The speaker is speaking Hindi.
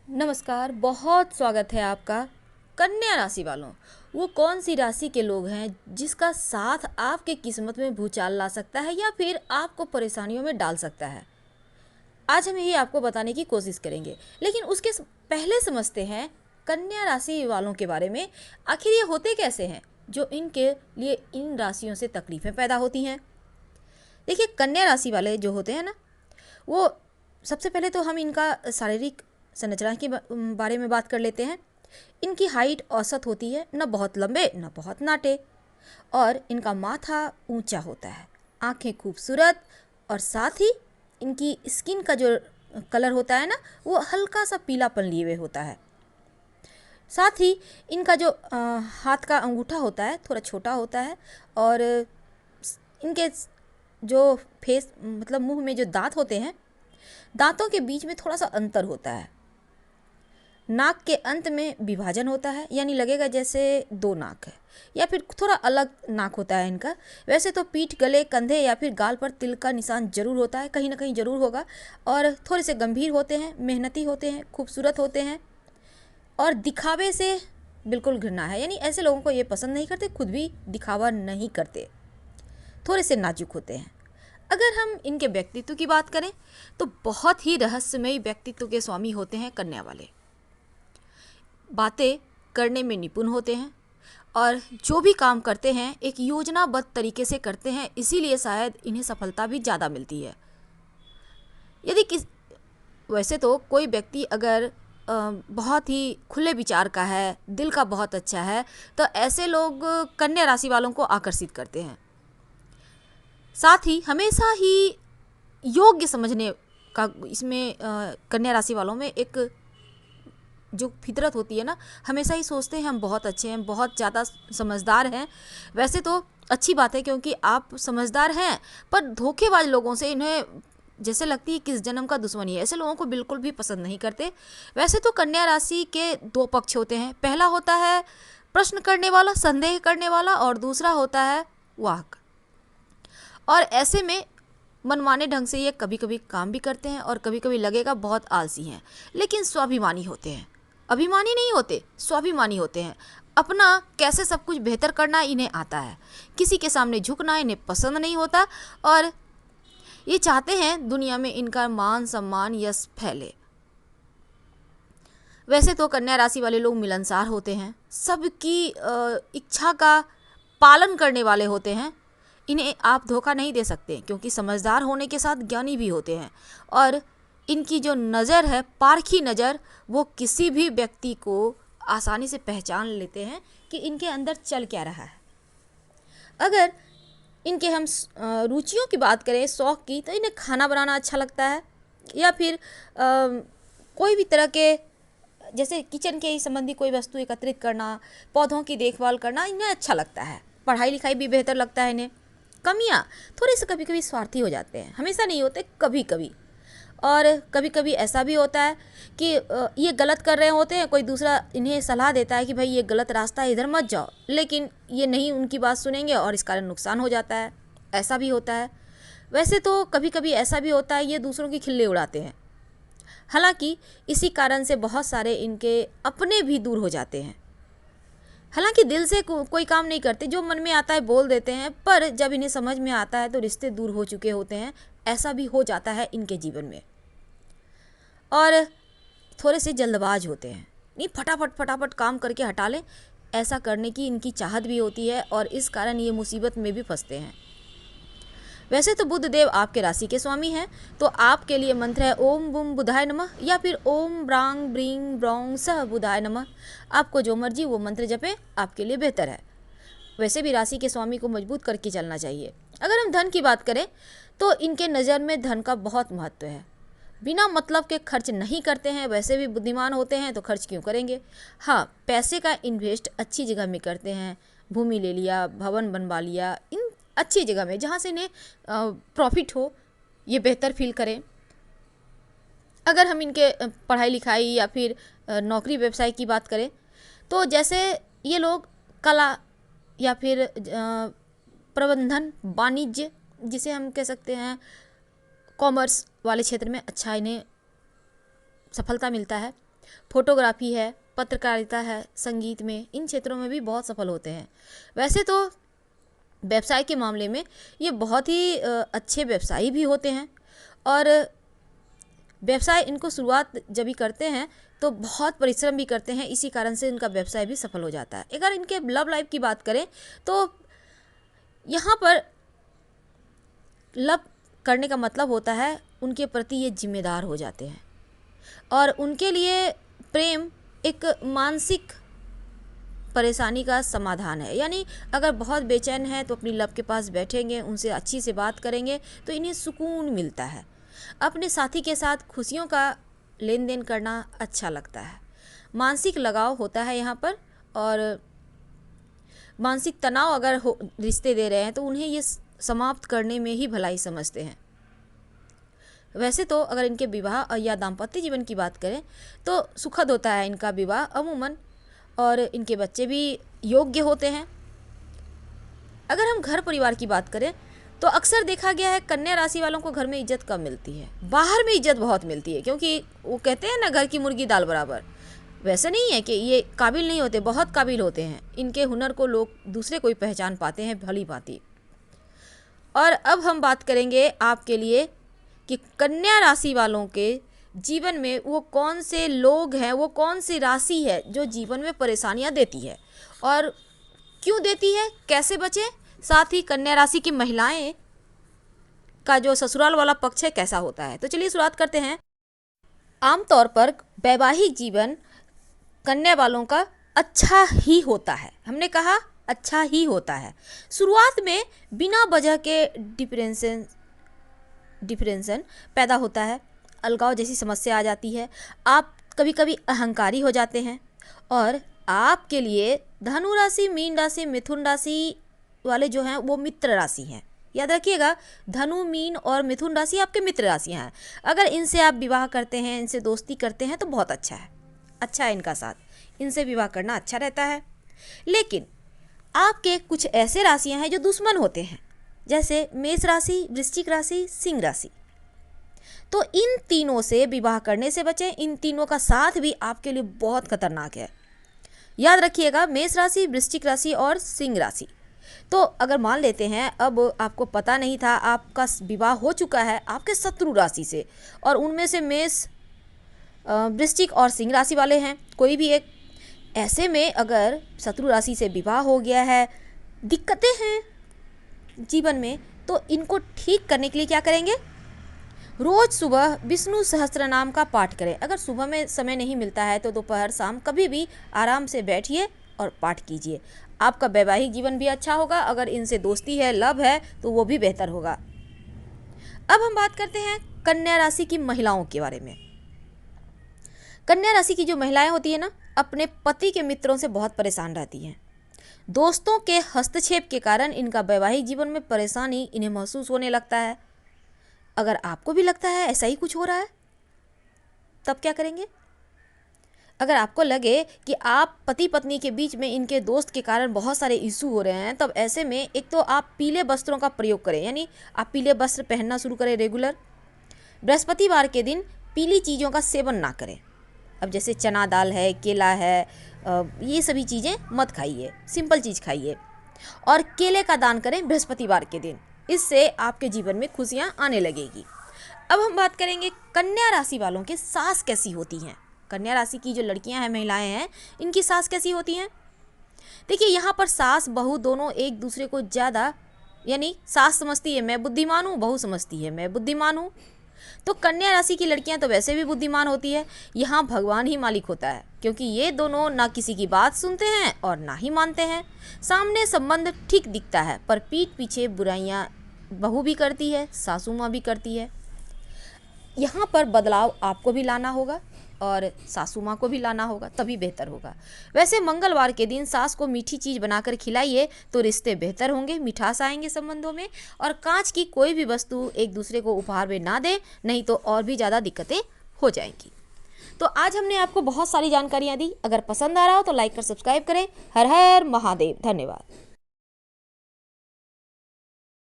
नमस्कार, बहुत स्वागत है आपका। कन्या राशि वालों, वो कौन सी राशि के लोग हैं जिसका साथ आपके किस्मत में भूचाल ला सकता है या फिर आपको परेशानियों में डाल सकता है। आज हम यही आपको बताने की कोशिश करेंगे, लेकिन उसके पहले समझते हैं कन्या राशि वालों के बारे में। आखिर ये होते कैसे हैं जो इनके लिए इन राशियों से तकलीफ़ें पैदा होती हैं। देखिए, कन्या राशि वाले जो होते हैं ना, वो सबसे पहले तो हम इनका शारीरिक संरचना के बारे में बात कर लेते हैं। इनकी हाइट औसत होती है, न बहुत लंबे न बहुत नाटे, और इनका माथा ऊंचा होता है, आंखें खूबसूरत, और साथ ही इनकी स्किन का जो कलर होता है ना, वो हल्का सा पीलापन लिए हुए होता है। साथ ही इनका जो हाथ का अंगूठा होता है थोड़ा छोटा होता है, और इनके जो फेस मतलब मुंह में जो दांत होते हैं, दांतों के बीच में थोड़ा सा अंतर होता है। नाक के अंत में विभाजन होता है, यानी लगेगा जैसे दो नाक है, या फिर थोड़ा अलग नाक होता है इनका। वैसे तो पीठ, गले, कंधे या फिर गाल पर तिल का निशान जरूर होता है, कहीं ना कहीं जरूर होगा। और थोड़े से गंभीर होते हैं, मेहनती होते हैं, खूबसूरत होते हैं, और दिखावे से बिल्कुल घृणा है, यानी ऐसे लोगों को ये पसंद नहीं करते, खुद भी दिखावा नहीं करते। थोड़े से नाजुक होते हैं। अगर हम इनके व्यक्तित्व की बात करें तो बहुत ही रहस्यमयी व्यक्तित्व के स्वामी होते हैं कन्या वाले। बातें करने में निपुण होते हैं, और जो भी काम करते हैं एक योजनाबद्ध तरीके से करते हैं, इसीलिए शायद इन्हें सफलता भी ज़्यादा मिलती है। यदि किस वैसे तो कोई व्यक्ति अगर बहुत ही खुले विचार का है, दिल का बहुत अच्छा है, तो ऐसे लोग कन्या राशि वालों को आकर्षित करते हैं। साथ ही हमेशा ही योग्य समझने का इसमें कन्या राशि वालों में एक जो फितरत होती है ना, हमेशा ही सोचते हैं हम बहुत अच्छे हैं, बहुत ज़्यादा समझदार हैं। वैसे तो अच्छी बात है, क्योंकि आप समझदार हैं, पर धोखेबाज लोगों से इन्हें जैसे लगती है किस जन्म का दुश्मनी है, ऐसे लोगों को बिल्कुल भी पसंद नहीं करते। वैसे तो कन्या राशि के दो पक्ष होते हैं। पहला होता है प्रश्न करने वाला, संदेह करने वाला, और दूसरा होता है वाहक। और ऐसे में मनमाने ढंग से ये कभी कभी काम भी करते हैं, और कभी कभी लगेगा बहुत आलसी हैं, लेकिन स्वाभिमानी होते हैं। अभिमानी नहीं होते, स्वाभिमानी होते हैं। अपना कैसे सब कुछ बेहतर करना इन्हें आता है, किसी के सामने झुकना इन्हें पसंद नहीं होता, और ये चाहते हैं दुनिया में इनका मान सम्मान यश फैले। वैसे तो कन्या राशि वाले लोग मिलनसार होते हैं, सबकी इच्छा का पालन करने वाले होते हैं। इन्हें आप धोखा नहीं दे सकते, क्योंकि समझदार होने के साथ ज्ञानी भी होते हैं, और इनकी जो नज़र है, पारखी नज़र, वो किसी भी व्यक्ति को आसानी से पहचान लेते हैं कि इनके अंदर चल क्या रहा है। अगर इनके हम रुचियों की बात करें, शौक़ की, तो इन्हें खाना बनाना अच्छा लगता है, या फिर कोई भी तरह के जैसे किचन के संबंधी कोई वस्तु एकत्रित करना, पौधों की देखभाल करना इन्हें अच्छा लगता है। पढ़ाई लिखाई भी बेहतर लगता है इन्हें। कमियाँ थोड़े से कभी कभी स्वार्थी हो जाते हैं, हमेशा नहीं होते, कभी कभी। और कभी कभी ऐसा भी होता है कि ये गलत कर रहे होते हैं, कोई दूसरा इन्हें सलाह देता है कि भाई ये गलत रास्ता है, इधर मत जाओ, लेकिन ये नहीं उनकी बात सुनेंगे और इस कारण नुकसान हो जाता है। ऐसा भी होता है। वैसे तो कभी कभी ऐसा भी होता है ये दूसरों की खिल्ली उड़ाते हैं, हालांकि इसी कारण से बहुत सारे इनके अपने भी दूर हो जाते हैं। हालांकि दिल से कोई काम नहीं करते, जो मन में आता है बोल देते हैं, पर जब इन्हें समझ में आता है तो रिश्ते दूर हो चुके होते हैं। ऐसा भी हो जाता है इनके जीवन में। और थोड़े से जल्दबाज होते हैं, नहीं फटाफट फटाफट काम करके हटा लें, ऐसा करने की इनकी चाहत भी होती है, और इस कारण ये मुसीबत में भी फंसते हैं। वैसे तो बुध देव आपके राशि के स्वामी हैं, तो आपके लिए मंत्र है ओम बुम बुधाय नमः, या फिर ओम ब्रांग ब्रींग ब्रोंग सह बुधाय नमः। आपको जो मर्जी वो मंत्र जपें, आपके लिए बेहतर है। वैसे भी राशि के स्वामी को मजबूत करके चलना चाहिए। अगर हम धन की बात करें तो इनके नज़र में धन का बहुत महत्व है। बिना मतलब के खर्च नहीं करते हैं, वैसे भी बुद्धिमान होते हैं तो खर्च क्यों करेंगे। हाँ, पैसे का इन्वेस्ट अच्छी जगह में करते हैं। भूमि ले लिया, भवन बनवा लिया, इन अच्छी जगह में जहाँ से इन्हें प्रॉफिट हो, ये बेहतर फील करें। अगर हम इनके पढ़ाई लिखाई या फिर नौकरी व्यवसाय की बात करें तो जैसे ये लोग कला या फिर प्रबंधन, वाणिज्य, जिसे हम कह सकते हैं कॉमर्स वाले क्षेत्र में अच्छा इन्हें सफलता मिलता है। फोटोग्राफी है, पत्रकारिता है, संगीत में, इन क्षेत्रों में भी बहुत सफल होते हैं। वैसे तो व्यवसाय के मामले में ये बहुत ही अच्छे व्यवसायी भी होते हैं और व्यवसाय इनको शुरुआत जब भी करते हैं तो बहुत परिश्रम भी करते हैं, इसी कारण से इनका व्यवसाय भी सफल हो जाता है। अगर इनके लव लाइफ की बात करें तो यहाँ पर लव करने का मतलब होता है उनके प्रति ये जिम्मेदार हो जाते हैं और उनके लिए प्रेम एक मानसिक परेशानी का समाधान है। यानी अगर बहुत बेचैन है तो अपनी लव के पास बैठेंगे, उनसे अच्छी से बात करेंगे तो इन्हें सुकून मिलता है। अपने साथी के साथ खुशियों का लेन देन करना अच्छा लगता है। मानसिक लगाव होता है यहाँ पर और मानसिक तनाव अगर रिश्ते दे रहे हैं तो उन्हें ये समाप्त करने में ही भलाई समझते हैं। वैसे तो अगर इनके विवाह या दाम्पत्य जीवन की बात करें तो सुखद होता है इनका विवाह अमूमन और इनके बच्चे भी योग्य होते हैं। अगर हम घर परिवार की बात करें तो अक्सर देखा गया है कन्या राशि वालों को घर में इज्जत कम मिलती है, बाहर में इज्जत बहुत मिलती है, क्योंकि वो कहते हैं ना घर की मुर्गी दाल बराबर। वैसे नहीं है कि ये काबिल नहीं होते, बहुत काबिल होते हैं। इनके हुनर को लोग दूसरे कोई पहचान पाते हैं भली भांति। और अब हम बात करेंगे आपके लिए कि कन्या राशि वालों के जीवन में वो कौन से लोग हैं, वो कौन सी राशि है जो जीवन में परेशानियां देती है और क्यों देती है, कैसे बचें। साथ ही कन्या राशि की महिलाएं का जो ससुराल वाला पक्ष है कैसा होता है। तो चलिए शुरुआत करते हैं। आमतौर पर वैवाहिक जीवन कन्या वालों का अच्छा ही होता है। हमने कहा अच्छा ही होता है। शुरुआत में बिना वजह के डिप्रेशन पैदा होता है, अलगाव जैसी समस्या आ जाती है, आप कभी कभी अहंकारी हो जाते हैं और आपके लिए धनु राशि, मीन राशि, मिथुन राशि वाले जो हैं वो मित्र राशि हैं। याद रखिएगा, धनु, मीन और मिथुन राशि आपके मित्र राशियाँ हैं। अगर इनसे आप विवाह करते हैं, इनसे दोस्ती करते हैं तो बहुत अच्छा है, अच्छा है इनका साथ, इनसे विवाह करना अच्छा रहता है। लेकिन आपके कुछ ऐसे राशियाँ हैं जो दुश्मन होते हैं, जैसे मेष राशि, वृश्चिक राशि, सिंह राशि। तो इन तीनों से विवाह करने से बचें। इन तीनों का साथ भी आपके लिए बहुत खतरनाक है। याद रखिएगा, मेष राशि, वृश्चिक राशि और सिंह राशि। तो अगर मान लेते हैं अब आपको पता नहीं था, आपका विवाह हो चुका है आपके शत्रु राशि से और उनमें से मेष, वृश्चिक और सिंह राशि वाले हैं कोई भी एक, ऐसे में अगर शत्रु राशि से विवाह हो गया है, दिक्कतें हैं जीवन में, तो इनको ठीक करने के लिए क्या करेंगे, रोज सुबह विष्णु सहस्त्र नाम का पाठ करें। अगर सुबह में समय नहीं मिलता है तो दोपहर शाम कभी भी आराम से बैठिए और पाठ कीजिए। आपका वैवाहिक जीवन भी अच्छा होगा। अगर इनसे दोस्ती है, लव है तो वो भी बेहतर होगा। अब हम बात करते हैं कन्या राशि की महिलाओं के बारे में। कन्या राशि की जो महिलाएं होती है ना, अपने पति के मित्रों से बहुत परेशान रहती हैं। दोस्तों के हस्तक्षेप के कारण इनका वैवाहिक जीवन में परेशानी इन्हें महसूस होने लगता है। अगर आपको भी लगता है ऐसा ही कुछ हो रहा है तब क्या करेंगे। अगर आपको लगे कि आप पति पत्नी के बीच में इनके दोस्त के कारण बहुत सारे इशू हो रहे हैं, तब ऐसे में एक तो आप पीले वस्त्रों का प्रयोग करें, यानी आप पीले वस्त्र पहनना शुरू करें रेगुलर। बृहस्पतिवार के दिन पीली चीज़ों का सेवन ना करें। अब जैसे चना दाल है, केला है, ये सभी चीज़ें मत खाइए, सिंपल चीज़ खाइए और केले का दान करें बृहस्पतिवार के दिन। इससे आपके जीवन में खुशियाँ आने लगेगी। अब हम बात करेंगे कन्या राशि वालों के सास कैसी होती हैं। कन्या राशि की जो लड़कियां हैं, महिलाएं हैं, इनकी सास कैसी होती हैं। देखिए, यहाँ पर सास बहू दोनों एक दूसरे को ज़्यादा, यानी सास समझती है मैं बुद्धिमान हूँ, बहू समझती है मैं बुद्धिमान हूँ। तो कन्या राशि की लड़कियां तो वैसे भी बुद्धिमान होती है, यहाँ भगवान ही मालिक होता है, क्योंकि ये दोनों ना किसी की बात सुनते हैं और ना ही मानते हैं। सामने संबंध ठीक दिखता है पर पीठ पीछे बुराइयाँ बहू भी करती है, सासू माँ भी करती है। यहाँ पर बदलाव आपको भी लाना होगा और सासू माँ को भी लाना होगा, तभी बेहतर होगा। वैसे मंगलवार के दिन सास को मीठी चीज़ बनाकर खिलाइए तो रिश्ते बेहतर होंगे, मिठास आएंगे संबंधों में। और कांच की कोई भी वस्तु एक दूसरे को उपहार में ना दें, नहीं तो और भी ज़्यादा दिक्कतें हो जाएंगी। तो आज हमने आपको बहुत सारी जानकारियाँ दी। अगर पसंद आ रहा हो तो लाइक कर सब्सक्राइब करें। हर हर महादेव। धन्यवाद।